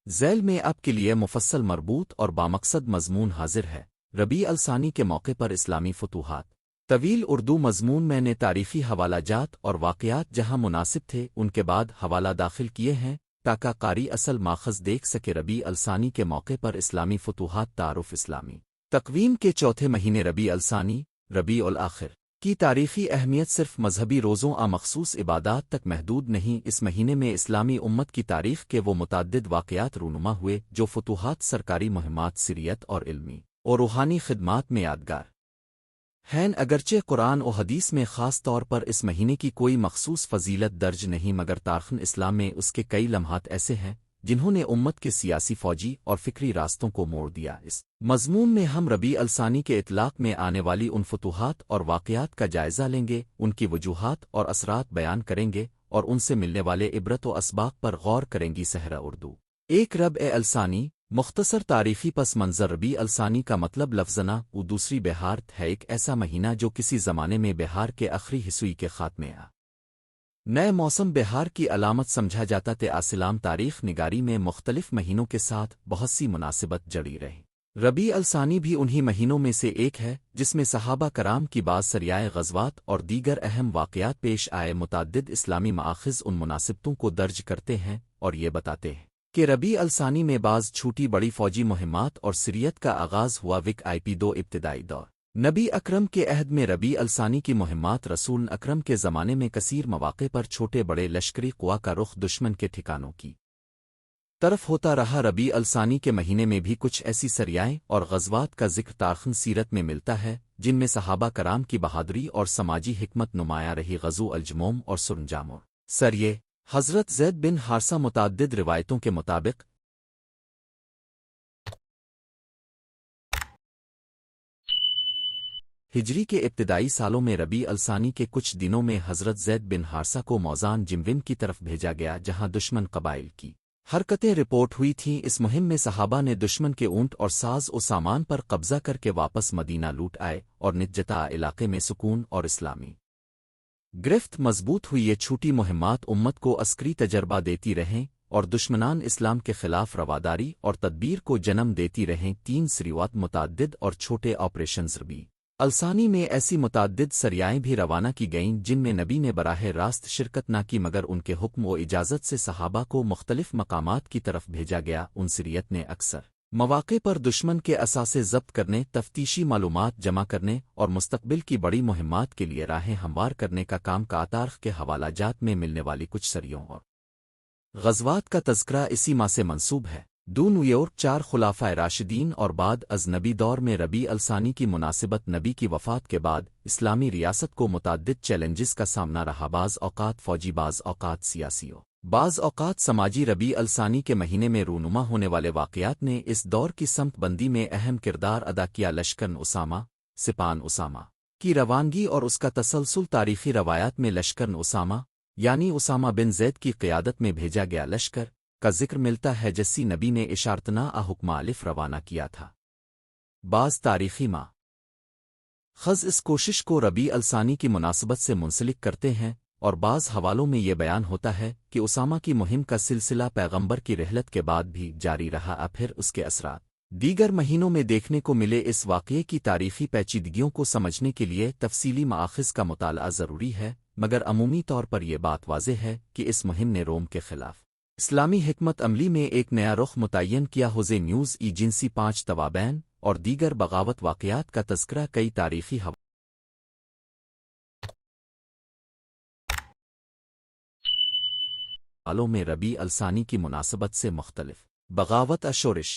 ذیل میں آپ کے لیے مفصل مربوط اور بامقصد مضمون حاضر ہے۔ ربیع الثانی کے موقع پر اسلامی فتوحات۔ طویل اردو مضمون میں نے تاریخی حوالہ جات اور واقعات جہاں مناسب تھے ان کے بعد حوالہ داخل کیے ہیں تاکہ قاری اصل ماخذ دیکھ سکے۔ ربیع الثانی کے موقع پر اسلامی فتوحات۔ تعارف اسلامی تقویم کے چوتھے مہینے ربیع الثانی، ربیع الآخر کی تاریخی اہمیت صرف مذہبی روزوں مخصوص عبادات تک محدود نہیں۔ اس مہینے میں اسلامی امت کی تاریخ کے وہ متعدد واقعات رونما ہوئے جو فتوحات، سرکاری مہمات، سیریت اور علمی اور روحانی خدمات میں یادگار ہیں۔ اگرچہ قرآن و حدیث میں خاص طور پر اس مہینے کی کوئی مخصوص فضیلت درج نہیں، مگر تاریخ اسلام میں اس کے کئی لمحات ایسے ہیں جنہوں نے امت کے سیاسی، فوجی اور فکری راستوں کو موڑ دیا۔ اس مضمون میں ہم ربیع الثانی کے اطلاق میں آنے والی ان فتوحات اور واقعات کا جائزہ لیں گے، ان کی وجوہات اور اثرات بیان کریں گے اور ان سے ملنے والے عبرت و اسباق پر غور کریں گی۔ صحرا اردو ایک ربیع الثانی مختصر تاریخی پس منظر۔ ربیع الثانی کا مطلب لفظنا و دوسری بہار ہے، ایک ایسا مہینہ جو کسی زمانے میں بہار کے آخری حصے کے خاتمے نئے موسم بہار کی علامت سمجھا جاتا تھا۔ اسلام تاریخ نگاری میں مختلف مہینوں کے ساتھ بہت سی مناسبت جڑی رہی۔ ربیع الثانی بھی انہی مہینوں میں سے ایک ہے جس میں صحابہ کرام کی بعض سریائے غزوات اور دیگر اہم واقعات پیش آئے۔ متعدد اسلامی مآخذ ان مناسبتوں کو درج کرتے ہیں اور یہ بتاتے ہیں کہ ربیع الثانی میں بعض چھوٹی بڑی فوجی مہمات اور سیریت کا آغاز ہوا۔ وک ابتدائی دور نبی اکرم کے عہد میں ربیع الثانی کی مہمات۔ رسول اکرم کے زمانے میں کثیر مواقع پر چھوٹے بڑے لشکری قوا کا رخ دشمن کے ٹھکانوں کی طرف ہوتا رہا۔ ربیع الثانی کے مہینے میں بھی کچھ ایسی سریائیں اور غزوات کا ذکر تاریخ سیرت میں ملتا ہے جن میں صحابہ کرام کی بہادری اور سماجی حکمت نمایاں رہی۔ غزو الجموم اور سرنجام سریے حضرت زید بن حارثہ۔ متعدد روایتوں کے مطابق ہجری کے ابتدائی سالوں میں ربیع الثانی کے کچھ دنوں میں حضرت زید بن حارثہ کو موزان جمون کی طرف بھیجا گیا جہاں دشمن قبائل کی حرکتیں رپورٹ ہوئی تھیں۔ اس مہم میں صحابہ نے دشمن کے اونٹ اور ساز و سامان پر قبضہ کر کے واپس مدینہ لوٹ آئے اور نجتا علاقے میں سکون اور اسلامی گرفت مضبوط ہوئی۔ یہ چھوٹی مہمات امت کو عسکری تجربہ دیتی رہیں اور دشمنان اسلام کے خلاف رواداری اور تدبیر کو جنم دیتی رہیں۔ 3 سریات متعدد اور چھوٹے آپریشنز۔ ربیع الثانی میں ایسی متعدد سریائیں بھی روانہ کی گئیں جن میں نبی نے براہ راست شرکت نہ کی مگر ان کے حکم و اجازت سے صحابہ کو مختلف مقامات کی طرف بھیجا گیا۔ ان سریت نے اکثر مواقع پر دشمن کے اثاثے ضبط کرنے، تفتیشی معلومات جمع کرنے اور مستقبل کی بڑی مہمات کے لیے راہیں ہموار کرنے کا کام کا۔ تاریخ کے حوالہ جات میں ملنے والی کچھ سریوں اور غزوات کا تذکرہ اسی ماہ سے منسوب ہے۔ نیو یارک 4 خلافۂ راشدین اور بعد از نبی دور میں ربیع الثانی کی مناسبت نبی کی وفات کے بعد اسلامی ریاست کو متعدد چیلنجز کا سامنا رہا، بعض اوقات فوجی، بعض اوقات سیاسی، بعض اوقات سماجی۔ ربیع الثانی کے مہینے میں رونما ہونے والے واقعات نے اس دور کی سمت بندی میں اہم کردار ادا کیا۔ لشکر اسامہ، سپان اسامہ کی روانگی اور اس کا تسلسل۔ تاریخی روایات میں لشکر اسامہ یعنی اسامہ بن زید کی قیادت میں بھیجا گیا لشکر کا ذکر ملتا ہے جسی نبی نے اشارتنا حکم الف روانہ کیا تھا۔ بعض تاریخی خز اس کوشش کو ربیع الثانی کی مناسبت سے منسلک کرتے ہیں اور بعض حوالوں میں یہ بیان ہوتا ہے کہ اسامہ کی مہم کا سلسلہ پیغمبر کی رحلت کے بعد بھی جاری رہا، پھر اس کے اثرات دیگر مہینوں میں دیکھنے کو ملے۔ اس واقعے کی تاریخی پیچیدگیوں کو سمجھنے کے لیے تفصیلی مآخذ کا مطالعہ ضروری ہے، مگر عمومی طور پر یہ بات واضح ہے کہ اس مہم نے روم کے خلاف اسلامی حکمت عملی میں ایک نیا رخ متعین کیا۔ حوزے نیوز ایجنسی 5 توابین اور دیگر بغاوت واقعات کا تذکرہ کئی تاریخی حوالوں میں ربیع الثانی کی مناسبت سے مختلف بغاوت شورش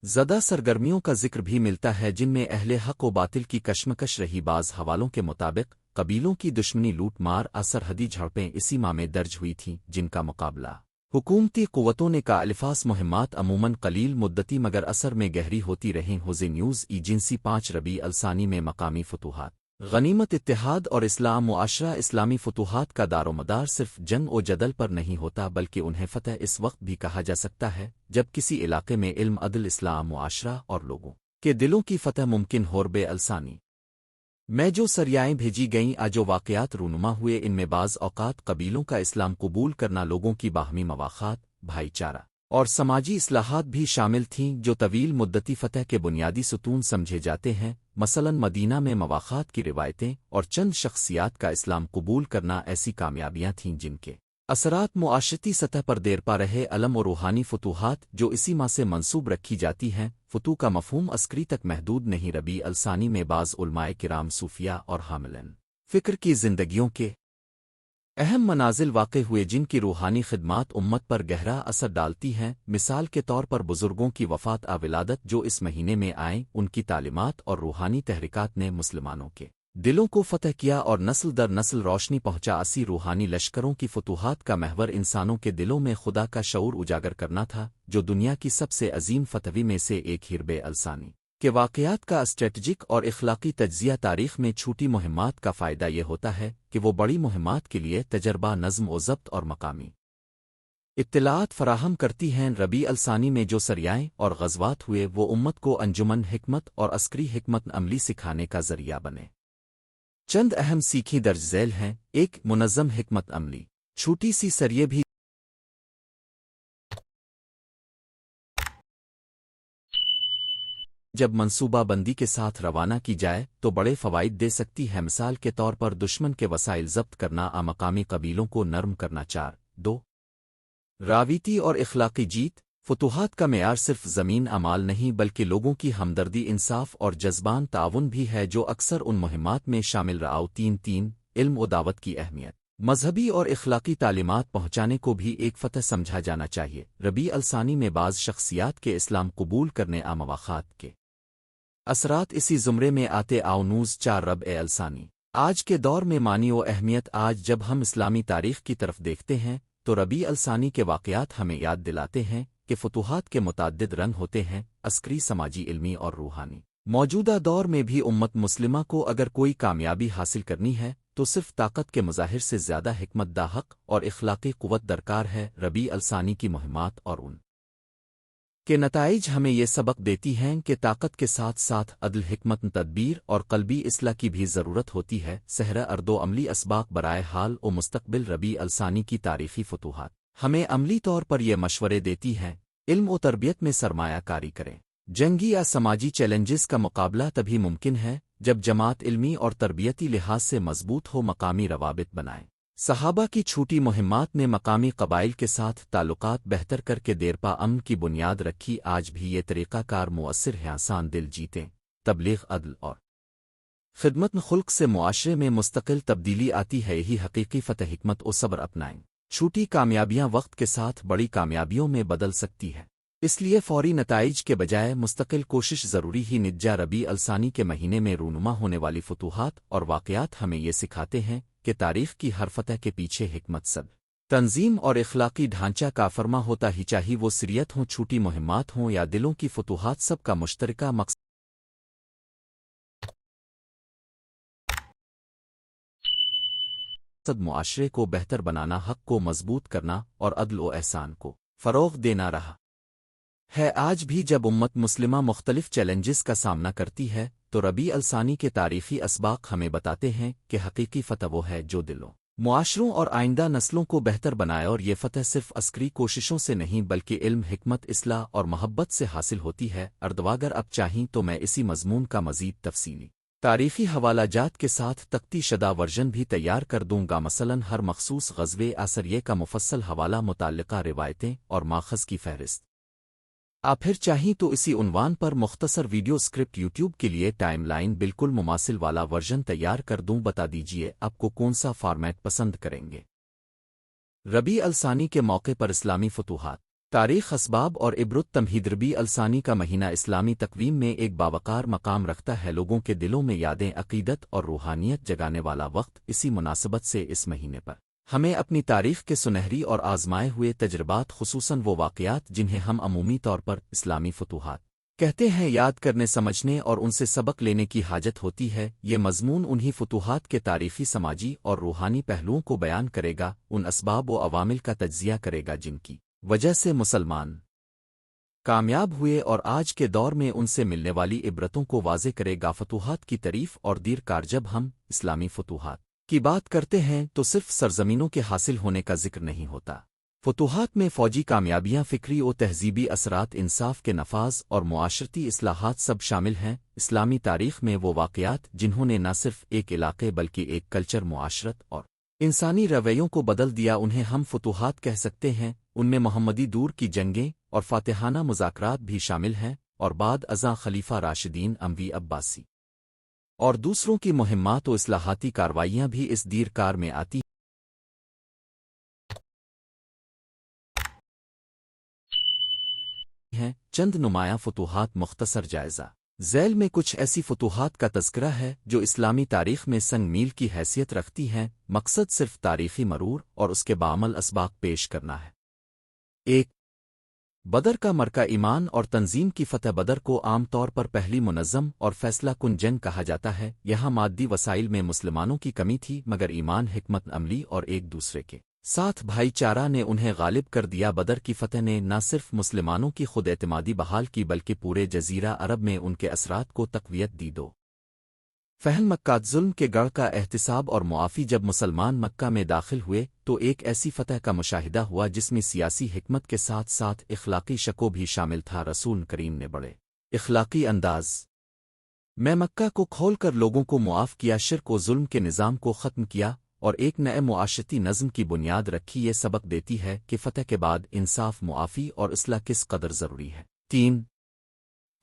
زدہ سرگرمیوں کا ذکر بھی ملتا ہے جن میں اہل حق و باطل کی کشمکش رہی۔ بعض حوالوں کے مطابق قبیلوں کی دشمنی، لوٹ مار، سرحدی جھڑپیں اسی ماہ میں درج ہوئی تھیں جن کا مقابلہ حکومتی قوتوں نے کا۔ الفاظ مہمات عموماً قلیل مدتی مگر اثر میں گہری ہوتی رہیں۔ حوزے نیوز ایجنسی 5 ربیع الثانی میں مقامی فتوحات۔ غنیمت اتحاد اور اسلام معاشرہ اسلامی فتوحات کا دار و مدار صرف جنگ و جدل پر نہیں ہوتا بلکہ انہیں فتح اس وقت بھی کہا جا سکتا ہے جب کسی علاقے میں علم عدل اسلام معاشرہ اور لوگوں کے دلوں کی فتح ممکن ہو رب الثانی میں جو سریائیں بھیجی گئیں جو واقعات رونما ہوئے ان میں بعض اوقات قبیلوں کا اسلام قبول کرنا لوگوں کی باہمی مواخات بھائی چارہ اور سماجی اصلاحات بھی شامل تھیں جو طویل مدتی فتح کے بنیادی ستون سمجھے جاتے ہیں مثلاً مدینہ میں مواخات کی روایتیں اور چند شخصیات کا اسلام قبول کرنا ایسی کامیابیاں تھیں جن کے اثرات معاشرتی سطح پر دیر پا رہے علم و روحانی فتوحات جو اسی ماہ سے منسوب رکھی جاتی ہیں فتوح کا مفہوم عسکری تک محدود نہیں ربیع الثانی میں بعض علماء کرام صوفیہ اور حاملین فکر کی زندگیوں کے اہم منازل واقع ہوئے جن کی روحانی خدمات امت پر گہرا اثر ڈالتی ہیں مثال کے طور پر بزرگوں کی وفات ولادت جو اس مہینے میں آئیں ان کی تعلیمات اور روحانی تحریکات نے مسلمانوں کے دلوں کو فتح کیا اور نسل در نسل روشنی پہنچا اسی روحانی لشکروں کی فتوحات کا محور انسانوں کے دلوں میں خدا کا شعور اجاگر کرنا تھا جو دنیا کی سب سے عظیم فتوی میں سے ایک رب الثانی کے واقعات کا اسٹریٹجک اور اخلاقی تجزیہ تاریخ میں چھوٹی مہمات کا فائدہ یہ ہوتا ہے کہ وہ بڑی مہمات کے لیے تجربہ نظم و ضبط اور مقامی اطلاعات فراہم کرتی ہیں ربیع الثانی میں جو سریائیں اور غزوات ہوئے وہ امت کو انجمن حکمت اور عسکری حکمت عملی سکھانے کا ذریعہ بنے چند اہم سیکھیں درج ذیل ہیں ایک منظم حکمت عملی چھوٹی سی سریے بھی جب منصوبہ بندی کے ساتھ روانہ کی جائے تو بڑے فوائد دے سکتی ہے مثال کے طور پر دشمن کے وسائل ضبط کرنا مقامی قبیلوں کو نرم کرنا 4-2 راویتی اور اخلاقی جیت فتوحات کا معیار صرف زمین اعمال نہیں بلکہ لوگوں کی ہمدردی انصاف اور جذبان تعاون بھی ہے جو اکثر ان مہمات میں شامل رہا 3-3 علم و دعوت کی اہمیت مذہبی اور اخلاقی تعلیمات پہنچانے کو بھی ایک فتح سمجھا جانا چاہیے ربیع الثانی میں بعض شخصیات کے اسلام قبول کرنے مواخات کے اثرات اسی زمرے میں آتے آونوز 4 ربیع الثانی آج کے دور میں معنی و اہمیت آج جب ہم اسلامی تاریخ کی طرف دیکھتے ہیں تو ربیع الثانی کے واقعات ہمیں یاد دلاتے ہیں کہ فتوحات کے متعدد رنگ ہوتے ہیں عسکری سماجی علمی اور روحانی موجودہ دور میں بھی امت مسلمہ کو اگر کوئی کامیابی حاصل کرنی ہے تو صرف طاقت کے مظاہر سے زیادہ حکمت داحق اور اخلاقی قوت درکار ہے ربیع الثانی کی مہمات اور ان کے نتائج ہمیں یہ سبق دیتی ہیں کہ طاقت کے ساتھ ساتھ عدل حکمت تدبیر اور قلبی اصلاح کی بھی ضرورت ہوتی ہے صحرا اردو عملی اسباق برائے حال و مستقبل ربیع الثانی کی تاریخی فتوحات ہمیں عملی طور پر یہ مشورے دیتی ہیں علم و تربیت میں سرمایہ کاری کریں جنگی یا سماجی چیلنجز کا مقابلہ تبھی ممکن ہے جب جماعت علمی اور تربیتی لحاظ سے مضبوط ہو مقامی روابط بنائیں صحابہ کی چھوٹی مہمات نے مقامی قبائل کے ساتھ تعلقات بہتر کر کے دیرپا امن کی بنیاد رکھی آج بھی یہ طریقہ کار مؤثر ہے آسان دل جیتیں تبلیغ عدل اور خدمت خلق سے معاشرے میں مستقل تبدیلی آتی ہے یہی حقیقی فتح حکمت و صبر اپنائیں چھوٹی کامیابیاں وقت کے ساتھ بڑی کامیابیوں میں بدل سکتی ہے اس لیے فوری نتائج کے بجائے مستقل کوشش ضروری ہی نتجا ربیع الثانی کے مہینے میں رونما ہونے والی فتوحات اور واقعات ہمیں یہ سکھاتے ہیں کہ تاریخ کی ہر فتح کے پیچھے حکمت صبر تنظیم اور اخلاقی ڈھانچہ کا فرما ہوتا ہی چاہیے وہ سریت ہوں چھوٹی مہمات ہوں یا دلوں کی فتوحات سب کا مشترکہ مقصد معاشرے کو بہتر بنانا حق کو مضبوط کرنا اور عدل و احسان کو فروغ دینا رہا ہے آج بھی جب امت مسلمہ مختلف چیلنجز کا سامنا کرتی ہے تو ربیع الثانی کے تاریخی اسباق ہمیں بتاتے ہیں کہ حقیقی فتح وہ ہے جو دلوں معاشروں اور آئندہ نسلوں کو بہتر بنائے اور یہ فتح صرف عسکری کوششوں سے نہیں بلکہ علم حکمت اصلاح اور محبت سے حاصل ہوتی ہے اردواگر اب چاہیں تو میں اسی مضمون کا مزید تفصیلی تاریخی حوالہ جات کے ساتھ تختی شدہ ورژن بھی تیار کر دوں گا مثلاً ہر مخصوص غزوے آثریے کا مفصل حوالہ متعلقہ روایتیں اور ماخذ کی فہرست آپ پھر چاہیں تو اسی عنوان پر مختصر ویڈیو اسکرپٹ یوٹیوب کے لیے ٹائم لائن بالکل مماثل والا ورژن تیار کر دوں بتا دیجئے آپ کو کون سا فارمیٹ پسند کریں گے ربیع الثانی کے موقع پر اسلامی فتوحات تاریخ اسباب اور عبرت تمہید ربیع الثانی کا مہینہ اسلامی تقویم میں ایک باوقار مقام رکھتا ہے لوگوں کے دلوں میں یادیں عقیدت اور روحانیت جگانے والا وقت اسی مناسبت سے اس مہینے پر ہمیں اپنی تاریخ کے سنہری اور آزمائے ہوئے تجربات خصوصاً وہ واقعات جنہیں ہم عمومی طور پر اسلامی فتوحات کہتے ہیں یاد کرنے سمجھنے اور ان سے سبق لینے کی حاجت ہوتی ہے۔ یہ مضمون انہی فتوحات کے تاریخی سماجی اور روحانی پہلوؤں کو بیان کرے گا، ان اسباب و عوامل کا تجزیہ کرے گا جن کی وجہ سے مسلمان کامیاب ہوئے اور آج کے دور میں ان سے ملنے والی عبرتوں کو واضح کرے گا۔ فتوحات کی تعریف اور دیر کار جب ہم اسلامی فتوحات کی بات کرتے ہیں تو صرف سرزمینوں کے حاصل ہونے کا ذکر نہیں ہوتا۔ فتوحات میں فوجی کامیابیاں، فکری و تہذیبی اثرات، انصاف کے نفاذ اور معاشرتی اصلاحات سب شامل ہیں۔ اسلامی تاریخ میں وہ واقعات جنہوں نے نہ صرف ایک علاقے بلکہ ایک کلچر، معاشرت اور انسانی رویوں کو بدل دیا، انہیں ہم فتوحات کہہ سکتے ہیں۔ ان میں محمدی دور کی جنگیں اور فاتحانہ مذاکرات بھی شامل ہیں، اور بعد ازاں خلیفہ راشدین، اموی، عباسی اور دوسروں کی مہمات و اصلاحاتی کارروائیاں بھی اس دیر کار میں آتی ہیں۔ چند نمایاں فتوحات مختصر جائزہ ذیل میں کچھ ایسی فتوحات کا تذکرہ ہے جو اسلامی تاریخ میں سنگ میل کی حیثیت رکھتی ہیں، مقصد صرف تاریخی مرور اور اس کے بعمل اسباق پیش کرنا ہے۔ ایک، بدر کا مرکہ ایمان اور تنظیم کی فتح۔ بدر کو عام طور پر پہلی منظم اور فیصلہ کن جنگ کہا جاتا ہے۔ یہاں مادی وسائل میں مسلمانوں کی کمی تھی، مگر ایمان، حکمت عملی اور ایک دوسرے کے ساتھ بھائی چارہ نے انہیں غالب کر دیا۔ بدر کی فتح نے نہ صرف مسلمانوں کی خود اعتمادی بحال کی بلکہ پورے جزیرہ عرب میں ان کے اثرات کو تقویت دی۔ دو، فہم مکہ، ظلم کے گڑھ کا احتساب اور معافی۔ جب مسلمان مکہ میں داخل ہوئے تو ایک ایسی فتح کا مشاہدہ ہوا جس میں سیاسی حکمت کے ساتھ ساتھ اخلاقی شکو بھی شامل تھا۔ رسول کریم نے بڑے اخلاقی انداز میں مکہ کو کھول کر لوگوں کو معاف کیا، شرک و ظلم کے نظام کو ختم کیا اور ایک نئے معاشرتی نظم کی بنیاد رکھی۔ یہ سبق دیتی ہے کہ فتح کے بعد انصاف، معافی اور اصلاح کس قدر ضروری ہے۔ تین،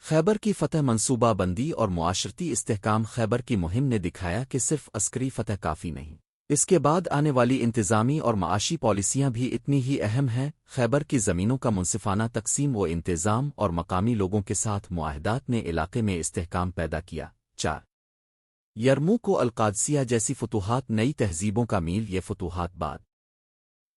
خیبر کی فتح، منصوبہ بندی اور معاشرتی استحکام۔ خیبر کی مہم نے دکھایا کہ صرف عسکری فتح کافی نہیں، اس کے بعد آنے والی انتظامی اور معاشی پالیسیاں بھی اتنی ہی اہم ہیں۔ خیبر کی زمینوں کا منصفانہ تقسیم و انتظام اور مقامی لوگوں کے ساتھ معاہدات نے علاقے میں استحکام پیدا کیا۔ چار، یرموک و القادسیہ جیسی فتوحات، نئی تہذیبوں کا میل۔ یہ فتوحات بعد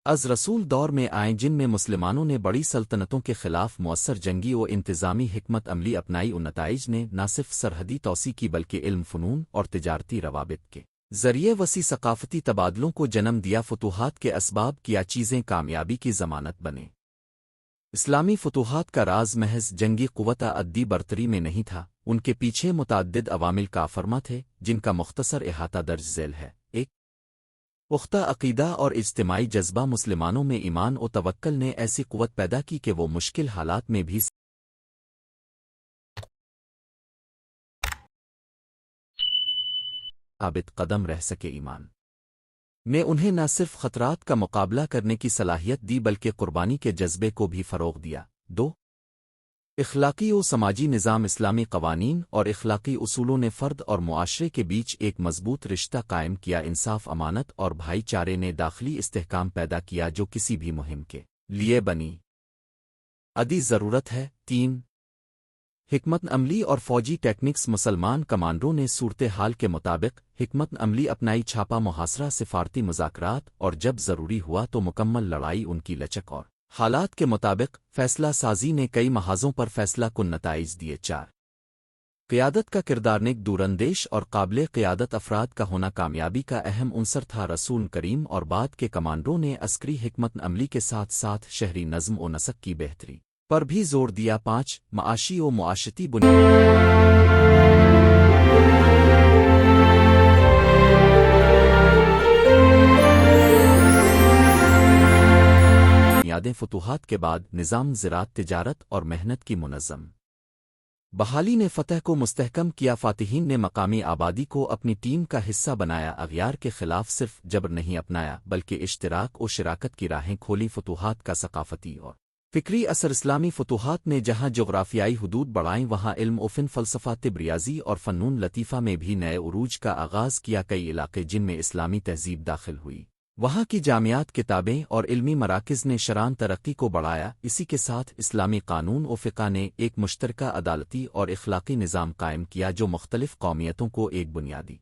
از رسول دور میں آئیں جن میں مسلمانوں نے بڑی سلطنتوں کے خلاف مؤثر جنگی و انتظامی حکمت عملی اپنائی۔ ان نتائج نے نہ صرف سرحدی توسیع کی بلکہ علم، فنون اور تجارتی روابط کے ذریعے وسیع ثقافتی تبادلوں کو جنم دیا۔ فتوحات کے اسباب کیا چیزیں کامیابی کی ضمانت بنے؟ اسلامی فتوحات کا راز محض جنگی قوت عددی برتری میں نہیں تھا، ان کے پیچھے متعدد عوامل کارفرما تھے جن کا مختصر احاطہ درج ذیل ہے۔ ایک، پختہ عقیدہ اور اجتماعی جذبہ۔ مسلمانوں میں ایمان و توکل نے ایسی قوت پیدا کی کہ وہ مشکل حالات میں بھی ثابت قدم رہ سکے۔ ایمان نے انہیں نہ صرف خطرات کا مقابلہ کرنے کی صلاحیت دی بلکہ قربانی کے جذبے کو بھی فروغ دیا۔ دو، اخلاقی و سماجی نظام۔ اسلامی قوانین اور اخلاقی اصولوں نے فرد اور معاشرے کے بیچ ایک مضبوط رشتہ قائم کیا۔ انصاف، امانت اور بھائی چارے نے داخلی استحکام پیدا کیا جو کسی بھی مہم کے لیے بنی ادی ضرورت ہے۔ تین، حکمت عملی اور فوجی ٹیکنکس۔ مسلمان کمانڈروں نے صورتحال کے مطابق حکمت عملی اپنائی، چھاپا محاصرہ، سفارتی مذاکرات اور جب ضروری ہوا تو مکمل لڑائی۔ ان کی لچک اور حالات کے مطابق فیصلہ سازی نے کئی محاذوں پر فیصلہ کن نتائج دیے۔ چار، قیادت کا کردار۔ نیک، دوراندیش اور قابل قیادت افراد کا ہونا کامیابی کا اہم عنصر تھا۔ رسول کریم اور بعد کے کمانڈروں نے عسکری حکمت عملی کے ساتھ ساتھ شہری نظم و نسق کی بہتری پر بھی زور دیا۔ پانچ، معاشی و معاشرتی بنیادیں۔ فتوحات کے بعد نظام زراعت، تجارت اور محنت کی منظم بحالی نے فتح کو مستحکم کیا۔ فاتحین نے مقامی آبادی کو اپنی ٹیم کا حصہ بنایا، اغیار کے خلاف صرف جبر نہیں اپنایا بلکہ اشتراک و شراکت کی راہیں کھولی۔ فتوحات کا ثقافتی اور فکری اثر۔ اسلامی فتوحات نے جہاں جغرافیائی حدود بڑھائیں وہاں علم و فن، فلسفہ، طب، ریاضی اور فنون لطیفہ میں بھی نئے عروج کا آغاز کیا۔ کئی علاقے جن میں اسلامی تہذیب داخل ہوئی، وہاں کی جامعات، کتابیں اور علمی مراکز نے شران ترقی کو بڑھایا۔ اسی کے ساتھ اسلامی قانون و فقہ نے ایک مشترکہ عدالتی اور اخلاقی نظام قائم کیا جو مختلف قومیتوں کو ایک بنیادی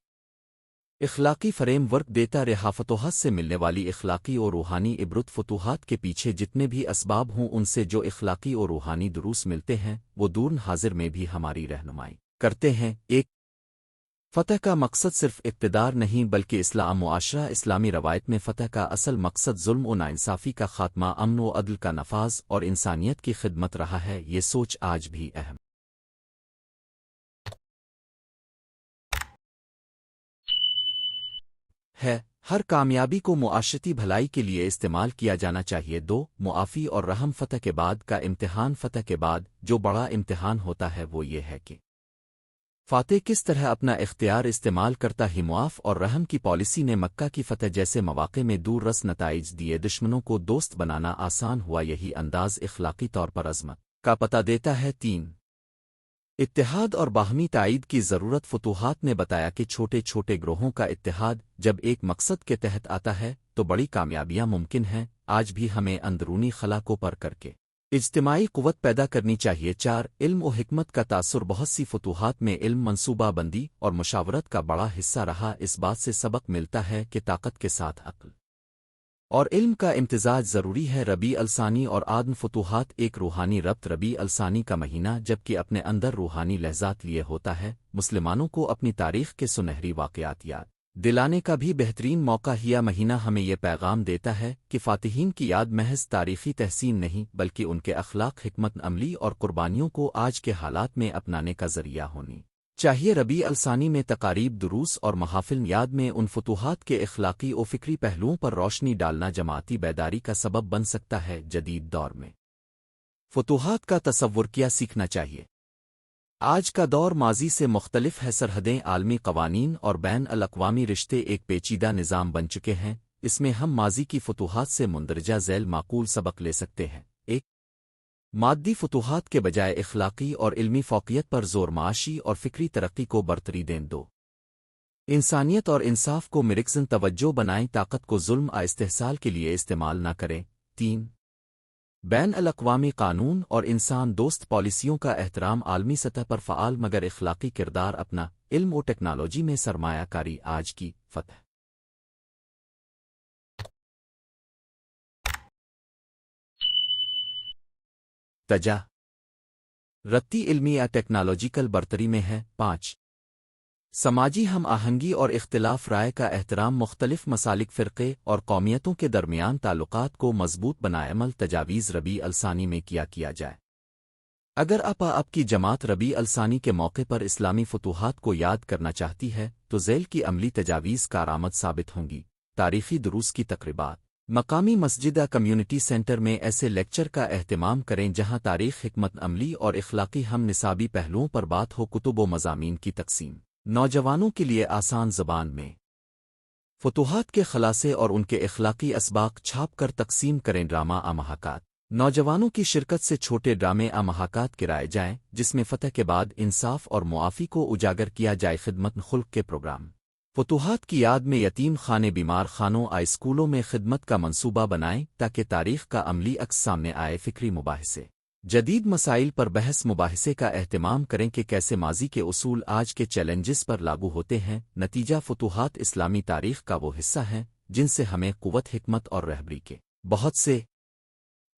اخلاقی فریم ورک دیتا رہا فتوحات سے ملنے والی اخلاقی اور روحانی عبرت فتوحات کے پیچھے جتنے بھی اسباب ہوں ان سے جو اخلاقی اور روحانی دروس ملتے ہیں وہ دور حاضر میں بھی ہماری رہنمائی کرتے ہیں۔ ایک فتح کا مقصد صرف اقتدار نہیں بلکہ اصلاح معاشرہ۔ اسلامی روایت میں فتح کا اصل مقصد ظلم و ناانصافی کا خاتمہ، امن و عدل کا نفاذ اور انسانیت کی خدمت رہا ہے۔ یہ سوچ آج بھی اہم ہے۔ ہر کامیابی کو معاشرتی بھلائی کے لیے استعمال کیا جانا چاہیے۔ دو معافی اور رحم۔ فتح کے بعد کا امتحان۔ فتح کے بعد جو بڑا امتحان ہوتا ہے وہ یہ ہے کہ فاتح کس طرح اپنا اختیار استعمال کرتا ہی۔ معاف اور رحم کی پالیسی نے مکہ کی فتح جیسے مواقع میں دور رس نتائج دیے۔ دشمنوں کو دوست بنانا آسان ہوا۔ یہی انداز اخلاقی طور پر عظمت کا پتہ دیتا ہے۔ تین اتحاد اور باہمی تائید کی ضرورت۔ فتوحات نے بتایا کہ چھوٹے چھوٹے گروہوں کا اتحاد جب ایک مقصد کے تحت آتا ہے تو بڑی کامیابیاں ممکن ہیں۔ آج بھی ہمیں اندرونی خلا کو پر کر کے اجتماعی قوت پیدا کرنی چاہیے۔ چار علم و حکمت کا تاثر۔ بہت سی فتوحات میں علم، منصوبہ بندی اور مشاورت کا بڑا حصہ رہا۔ اس بات سے سبق ملتا ہے کہ طاقت کے ساتھ عقل اور علم کا امتزاج ضروری ہے۔ ربیع الثانی اور عدن فتوحات۔ ایک روحانی ربط۔ ربیع الثانی کا مہینہ جبکہ اپنے اندر روحانی لہجات لیے ہوتا ہے، مسلمانوں کو اپنی تاریخ کے سنہری واقعات یاد دلانے کا بھی بہترین موقع۔ یہ مہینہ ہمیں یہ پیغام دیتا ہے کہ فاتحین کی یاد محض تاریخی تحسین نہیں بلکہ ان کے اخلاق، حکمت عملی اور قربانیوں کو آج کے حالات میں اپنانے کا ذریعہ ہونی چاہیے۔ ربیع الثانی میں تقاریب، دروس اور محافل یاد میں ان فتوحات کے اخلاقی و فکری پہلوؤں پر روشنی ڈالنا جماعتی بیداری کا سبب بن سکتا ہے۔ جدید دور میں فتوحات کا تصور کیا سیکھنا چاہیے؟ آج کا دور ماضی سے مختلف ہے۔ سرحدیں، عالمی قوانین اور بین الاقوامی رشتے ایک پیچیدہ نظام بن چکے ہیں۔ اس میں ہم ماضی کی فتوحات سے مندرجہ ذیل معقول سبق لے سکتے ہیں۔ ایک مادی فتوحات کے بجائے اخلاقی اور علمی فوقیت پر زور، معاشی اور فکری ترقی کو برتری دیں۔ دو انسانیت اور انصاف کو مرکزن توجہ بنائیں، طاقت کو ظلم و استحصال کے لیے استعمال نہ کریں۔ تین بین الاقوامی قانون اور انسان دوست پالیسیوں کا احترام، عالمی سطح پر فعال مگر اخلاقی کردار اپنا، علم و ٹیکنالوجی میں سرمایہ کاری۔ آج کی فتح رتی علمی یا ٹیکنالوجیکل برتری میں ہے۔ پانچ سماجی ہم آہنگی اور اختلاف رائے کا احترام، مختلف مسالک، فرقے اور قومیتوں کے درمیان تعلقات کو مضبوط بنائے۔ عمل تجاویز ربیع الثانی میں کیا جائے۔ اگر آپ کی جماعت ربیع الثانی کے موقع پر اسلامی فتوحات کو یاد کرنا چاہتی ہے تو ذیل کی عملی تجاویز کارآمد ثابت ہوں گی۔ تاریخی دروس کی تقریبات، مقامی مسجد یا کمیونٹی سینٹر میں ایسے لیکچر کا اہتمام کریں جہاں تاریخ، حکمت عملی اور اخلاقی ہم نصابی پہلوؤں پر بات ہو۔ کتب و مضامین کی تقسیم، نوجوانوں کے لیے آسان زبان میں فتوحات کے خلاصے اور ان کے اخلاقی اسباق چھاپ کر تقسیم کریں۔ ڈرامہ محاکات، نوجوانوں کی شرکت سے چھوٹے ڈرامے محاکات کرائے جائیں جس میں فتح کے بعد انصاف اور معافی کو اجاگر کیا جائے۔ خدمت خلق کے پروگرام، فتوحات کی یاد میں یتیم خانے، بیمار خانوں، اسکولوں میں خدمت کا منصوبہ بنائیں تاکہ تاریخ کا عملی عکس سامنے آئے۔ فکری مباحثے، جدید مسائل پر بحث مباحثے کا اہتمام کریں کہ کیسے ماضی کے اصول آج کے چیلنجز پر لاگو ہوتے ہیں۔ نتیجہ فتوحات اسلامی تاریخ کا وہ حصہ ہیں جن سے ہمیں قوت، حکمت اور رہبری کے بہت سے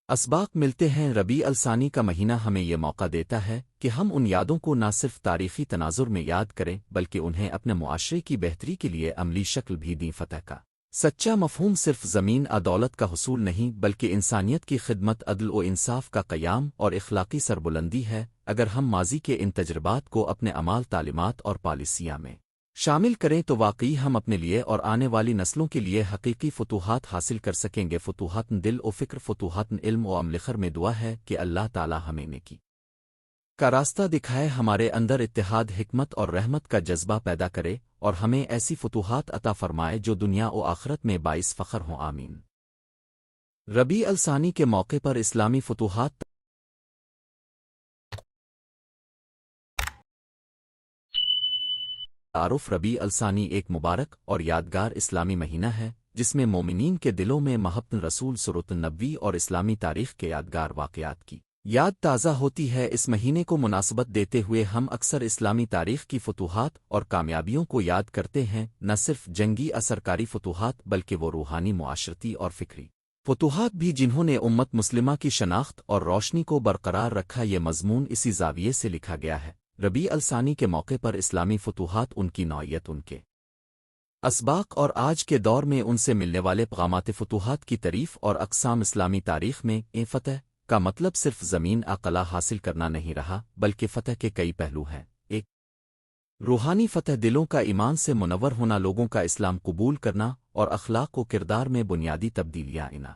اسباق ملتے ہیں۔ ربیع الثانی کا مہینہ ہمیں یہ موقع دیتا ہے کہ ہم ان یادوں کو نہ صرف تاریخی تناظر میں یاد کریں بلکہ انہیں اپنے معاشرے کی بہتری کے لیے عملی شکل بھی دیں۔ فتح کا سچا مفہوم صرف زمین دولت کا حصول نہیں بلکہ انسانیت کی خدمت، عدل و انصاف کا قیام اور اخلاقی سربلندی ہے۔ اگر ہم ماضی کے ان تجربات کو اپنے اعمال، تعلیمات اور پالیسیاں میں شامل کریں تو واقعی ہم اپنے لیے اور آنے والی نسلوں کے لیے حقیقی فتوحات حاصل کر سکیں گے۔ فتوحات دل و فکر، فتوحات علم و عمل۔ خر میں دعا ہے کہ اللہ تعالی ہمیں نیکی کا راستہ دکھائے، ہمارے اندر اتحاد، حکمت اور رحمت کا جذبہ پیدا کرے اور ہمیں ایسی فتوحات عطا فرمائے جو دنیا و آخرت میں باعث فخر ہوں۔ آمین۔ ربیع الثانی کے موقع پر اسلامی فتوحات تعارف۔ ربیع الثانی ایک مبارک اور یادگار اسلامی مہینہ ہے جس میں مومنین کے دلوں میں محبت رسول، سیرت النبوی اور اسلامی تاریخ کے یادگار واقعات کی یاد تازہ ہوتی ہے۔ اس مہینے کو مناسبت دیتے ہوئے ہم اکثر اسلامی تاریخ کی فتوحات اور کامیابیوں کو یاد کرتے ہیں، نہ صرف جنگی سرکاری فتوحات بلکہ وہ روحانی، معاشرتی اور فکری فتوحات بھی جنہوں نے امت مسلمہ کی شناخت اور روشنی کو برقرار رکھا۔ یہ مضمون اسی زاویے سے لکھا گیا ہے۔ ربیع الثانی کے موقع پر اسلامی فتوحات، ان کی نوعیت، ان کے اسباق اور آج کے دور میں ان سے ملنے والے پیغامات فتوحات کی تعریف اور اقسام۔ اسلامی تاریخ میں فتح کا مطلب صرف زمین قلعہ حاصل کرنا نہیں رہا، بلکہ فتح کے کئی پہلو ہیں۔ ایک روحانی فتح، دلوں کا ایمان سے منور ہونا، لوگوں کا اسلام قبول کرنا اور اخلاق و کردار میں بنیادی تبدیلیاں آنا۔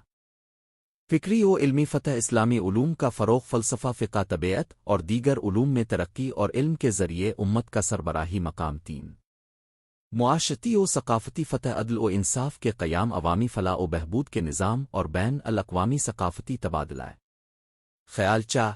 فکری و علمی فتح، اسلامی علوم کا فروغ، فلسفہ، فقہ، طبیعت اور دیگر علوم میں ترقی اور علم کے ذریعے امت کا سربراہی مقام۔ تین معاشرتی و ثقافتی فتح، عدل و انصاف کے قیام، عوامی فلاح و بہبود کے نظام اور بین الاقوامی ثقافتی تبادلہ خیال۔ چاہ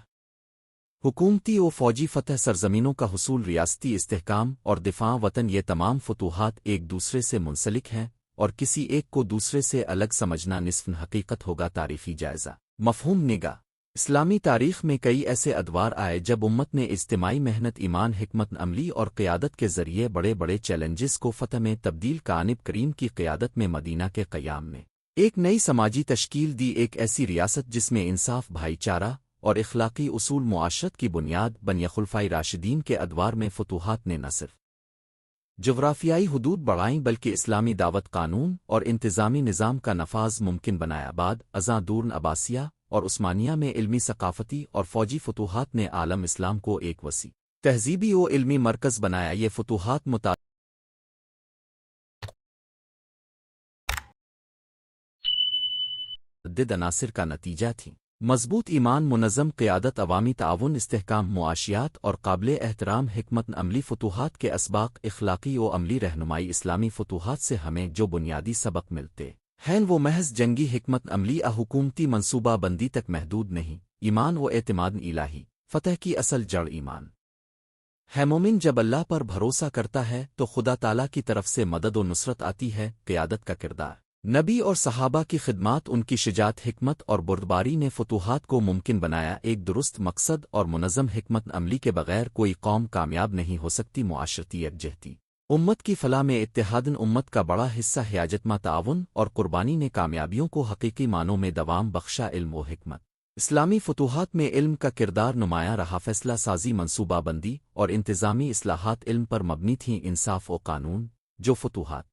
حکومتی و فوجی فتح، سرزمینوں کا حصول، ریاستی استحکام اور دفاع وطن۔ یہ تمام فتوحات ایک دوسرے سے منسلک ہیں اور کسی ایک کو دوسرے سے الگ سمجھنا نصف حقیقت ہوگا۔ تاریخی جائزہ، مفہوم نگاہ۔ اسلامی تاریخ میں کئی ایسے ادوار آئے جب امت نے اجتماعی محنت، ایمان، حکمت عملی اور قیادت کے ذریعے بڑے بڑے چیلنجز کو فتح میں تبدیل کا۔ نبی کریم کی قیادت میں مدینہ کے قیام میں ایک نئی سماجی تشکیل دی، ایک ایسی ریاست جس میں انصاف، بھائی چارہ اور اخلاقی اصول معاشرت کی بنیاد بنی۔ خلفائے راشدین کے ادوار میں فتوحات نے نہ صرف جغرافیائی حدود بڑھائیں بلکہ اسلامی دعوت، قانون اور انتظامی نظام کا نفاذ ممکن بنایا۔ بعد ازاں دور عباسیہ اور عثمانیہ میں علمی، ثقافتی اور فوجی فتوحات نے عالم اسلام کو ایک وسیع تہذیبی و علمی مرکز بنایا۔ یہ فتوحات متعدد عناصر کا نتیجہ تھیں: مضبوط ایمان، منظم قیادت، عوامی تعاون، استحکام معاشیات اور قابل احترام حکمت عملی۔ فتوحات کے اسباق، اخلاقی و عملی رہنمائی۔ اسلامی فتوحات سے ہمیں جو بنیادی سبق ملتے ہیں وہ محض جنگی حکمت عملی حکومتی منصوبہ بندی تک محدود نہیں۔ ایمان و اعتماد الہی، فتح کی اصل جڑ ایمان ہے۔ مومن جب اللہ پر بھروسہ کرتا ہے تو خدا تعالیٰ کی طرف سے مدد و نصرت آتی ہے۔ قیادت کا کردار، نبی اور صحابہ کی خدمات، ان کی شجاعت، حکمت اور بردباری نے فتوحات کو ممکن بنایا۔ ایک درست مقصد اور منظم حکمت عملی کے بغیر کوئی قوم کامیاب نہیں ہو سکتی۔ معاشرتی یکجہتی، امت کی فلاح میں اتحادن امت کا بڑا حصہ حیاجتمہ تعاون اور قربانی نے کامیابیوں کو حقیقی معنوں میں دوام بخشا۔ علم و حکمت، اسلامی فتوحات میں علم کا کردار نمایاں رہا۔ فیصلہ سازی، منصوبہ بندی اور انتظامی اصلاحات علم پر مبنی تھیں۔ انصاف و قانون، جو فتوحات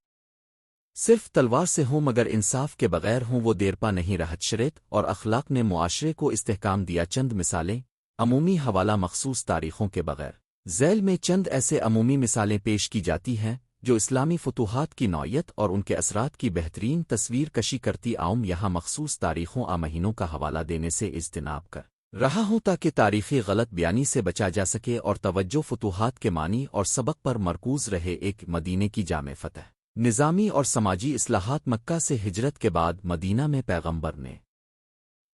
صرف تلوار سے ہوں مگر انصاف کے بغیر ہوں وہ دیرپا نہیں رہت۔ شریعت اور اخلاق نے معاشرے کو استحکام دیا۔ چند مثالیں، عمومی حوالہ، مخصوص تاریخوں کے بغیر ذیل میں چند ایسے عمومی مثالیں پیش کی جاتی ہیں جو اسلامی فتوحات کی نوعیت اور ان کے اثرات کی بہترین تصویر کشی کرتی۔ یہاں مخصوص تاریخوں مہینوں کا حوالہ دینے سے اجتناب کر رہا ہوں تاکہ تاریخی غلط بیانی سے بچا جا سکے اور توجہ فتوحات کے معنی اور سبق پر مرکوز رہے۔ ایک مدینے کی جامع فتح، نظامی اور سماجی اصلاحات۔ مکہ سے ہجرت کے بعد مدینہ میں پیغمبر نے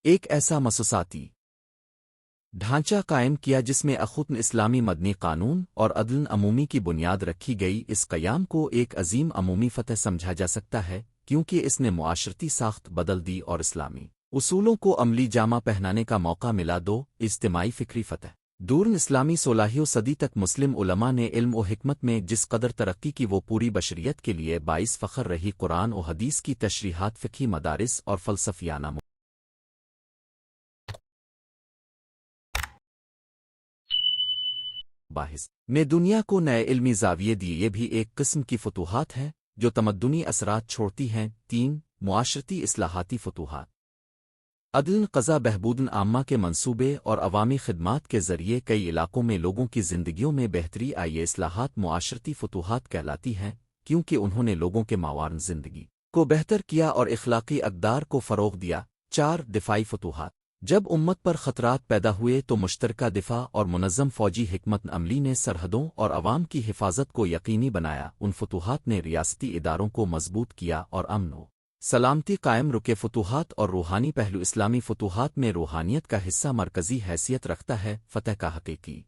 ایک ایسا مؤسساتی ڈھانچہ قائم کیا جس میں اخوتن اسلامی مدنی قانون اور عدل عمومی کی بنیاد رکھی گئی۔ اس قیام کو ایک عظیم عمومی فتح سمجھا جا سکتا ہے کیونکہ اس نے معاشرتی ساخت بدل دی اور اسلامی اصولوں کو عملی جامہ پہنانے کا موقع ملا۔ دو اجتماعی فکری فتح، دورن اسلامی 16ویں صدی تک مسلم علماء نے علم و حکمت میں جس قدر ترقی کی وہ پوری بشریت کے لیے باعث فخر رہی۔ قرآن و حدیث کی تشریحات، فقہی مدارس اور فلسفیانہ باحث نے دنیا کو نئے علمی زاویے دیے۔ یہ بھی ایک قسم کی فتوحات ہے جو تمدنی اثرات چھوڑتی ہیں۔ تین معاشرتی اصلاحاتی فتوحات، عدل، قضا، بہبود عامہ کے منصوبے اور عوامی خدمات کے ذریعے کئی علاقوں میں لوگوں کی زندگیوں میں بہتری آئی۔ یہ اصلاحات معاشرتی فتوحات کہلاتی ہیں کیونکہ انہوں نے لوگوں کے معاون زندگی کو بہتر کیا اور اخلاقی اقدار کو فروغ دیا۔ چار دفاعی فتوحات، جب امت پر خطرات پیدا ہوئے تو مشترکہ دفاع اور منظم فوجی حکمت عملی نے سرحدوں اور عوام کی حفاظت کو یقینی بنایا۔ ان فتوحات نے ریاستی اداروں کو مضبوط کیا اور امن و سلامتی قائم رکے۔ فتوحات اور روحانی پہلو، اسلامی فتوحات میں روحانیت کا حصہ مرکزی حیثیت رکھتا ہے۔ فتح کا حقیقی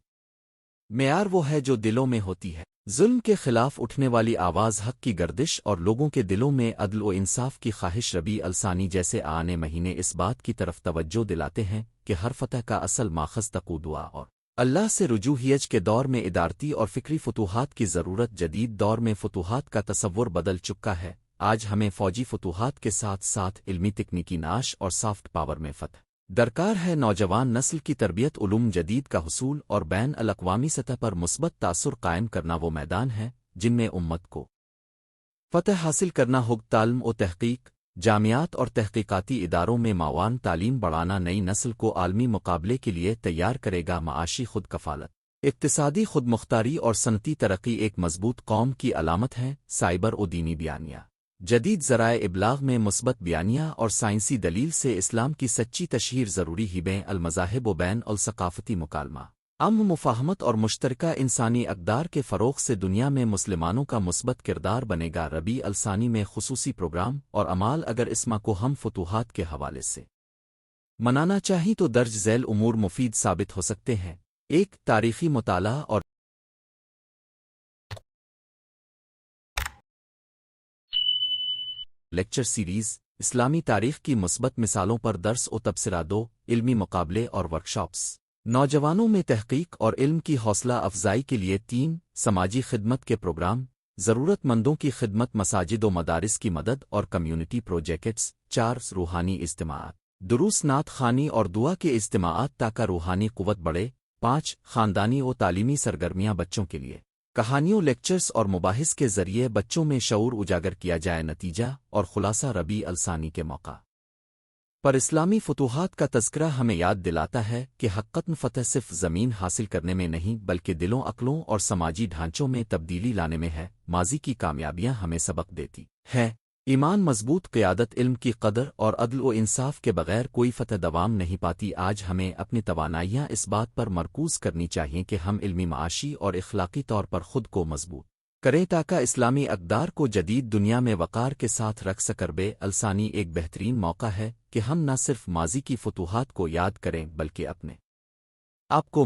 معیار وہ ہے جو دلوں میں ہوتی ہے۔ ظلم کے خلاف اٹھنے والی آواز، حق کی گردش اور لوگوں کے دلوں میں عدل و انصاف کی خواہش ربیع الثانی جیسے آنے مہینے اس بات کی طرف توجہ دلاتے ہیں کہ ہر فتح کا اصل ماخذ تقوی دعا اور اللہ سے رجوع ہیج کے دور میں ادارتی اور فکری فتوحات کی ضرورت جدید دور میں فتوحات کا تصور بدل چکا ہے۔ آج ہمیں فوجی فتوحات کے ساتھ ساتھ علمی تکنیکی نعش اور سافٹ پاور میں فتح درکار ہے۔ نوجوان نسل کی تربیت، علوم جدید کا حصول اور بین الاقوامی سطح پر مثبت تاثر قائم کرنا وہ میدان ہے جن میں امت کو فتح حاصل کرنا ہوگا۔ تعلم و تحقیق، جامعات اور تحقیقاتی اداروں میں معاون تعلیم بڑھانا نئی نسل کو عالمی مقابلے کے لیے تیار کرے گا۔ معاشی خود کفالت، اقتصادی خود مختاری اور صنعتی ترقی ایک مضبوط قوم کی علامت ہیں۔ سائبر و دینی بیانیہ، جدید ذرائع ابلاغ میں مثبت بیانیہ اور سائنسی دلیل سے اسلام کی سچی تشہیر ضروری ہی بین المذاہب و بین الثقافتی مکالمہ، امن مفاہمت اور مشترکہ انسانی اقدار کے فروغ سے دنیا میں مسلمانوں کا مثبت کردار بنے گا۔ ربیع الثانی میں خصوصی پروگرام اور اعمال اگر اس ماہ کو ہم فتوحات کے حوالے سے منانا چاہیں تو درج ذیل امور مفید ثابت ہو سکتے ہیں۔ ایک، تاریخی مطالعہ اور لیکچر سیریز، اسلامی تاریخ کی مثبت مثالوں پر درس و تبصرہ دو، علمی مقابلے اور ورکشاپس، نوجوانوں میں تحقیق اور علم کی حوصلہ افزائی کے لیے 3، سماجی خدمت کے پروگرام، ضرورت مندوں کی خدمت، مساجد و مدارس کی مدد اور کمیونٹی پروجیکٹس، 4، روحانی اجتماعات، دروس، نعت خوانی اور دعا کے اجتماعات تاکہ روحانی قوت بڑھے، 5، خاندانی و تعلیمی سرگرمیاں، بچوں کے لیے کہانیوں، لیکچرز اور مباحث کے ذریعے بچوں میں شعور اجاگر کیا جائے۔ نتیجہ اور خلاصہ، ربیع الثانی کے موقع پر اسلامی فتوحات کا تذکرہ ہمیں یاد دلاتا ہے کہ حقیقت فتح صرف زمین حاصل کرنے میں نہیں بلکہ دلوں، عقلوں اور سماجی ڈھانچوں میں تبدیلی لانے میں ہے۔ ماضی کی کامیابیاں ہمیں سبق دیتی ہے ایمان، مضبوط قیادت، علم کی قدر اور عدل و انصاف کے بغیر کوئی فتح دوام نہیں پاتی۔ آج ہمیں اپنی توانائیاں اس بات پر مرکوز کرنی چاہیے کہ ہم علمی، معاشی اور اخلاقی طور پر خود کو مضبوط کریں تاکہ اسلامی اقدار کو جدید دنیا میں وقار کے ساتھ رکھ سکیں۔ ربیع الثانی ایک بہترین موقع ہے کہ ہم نہ صرف ماضی کی فتوحات کو یاد کریں بلکہ اپنے آپ کو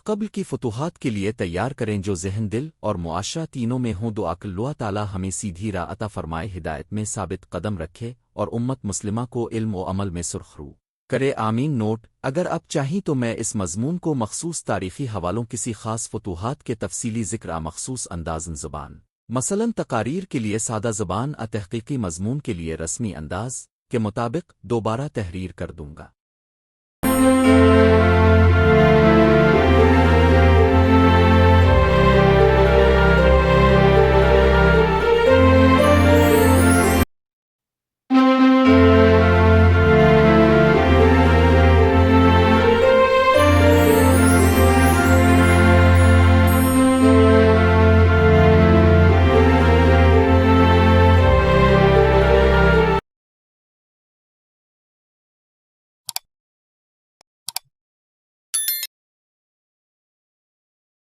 قبل کی فتوحات کے لیے تیار کریں جو ذہن، دل اور معاشرہ تینوں میں ہوں۔ دعا کہ اللہ تعالی ہمیں سیدھی راہ عطا فرمائے، ہدایت میں ثابت قدم رکھے اور امت مسلمہ کو علم و عمل میں سرخرو کرے، آمین۔ نوٹ: اگر آپ چاہیں تو میں اس مضمون کو مخصوص تاریخی حوالوں، کسی خاص فتوحات کے تفصیلی ذکر مخصوص انداز زبان، مثلاً تقاریر کے لیے سادہ زبان، تحقیقی مضمون کے لیے رسمی انداز کے مطابق دوبارہ تحریر کر دوں گا۔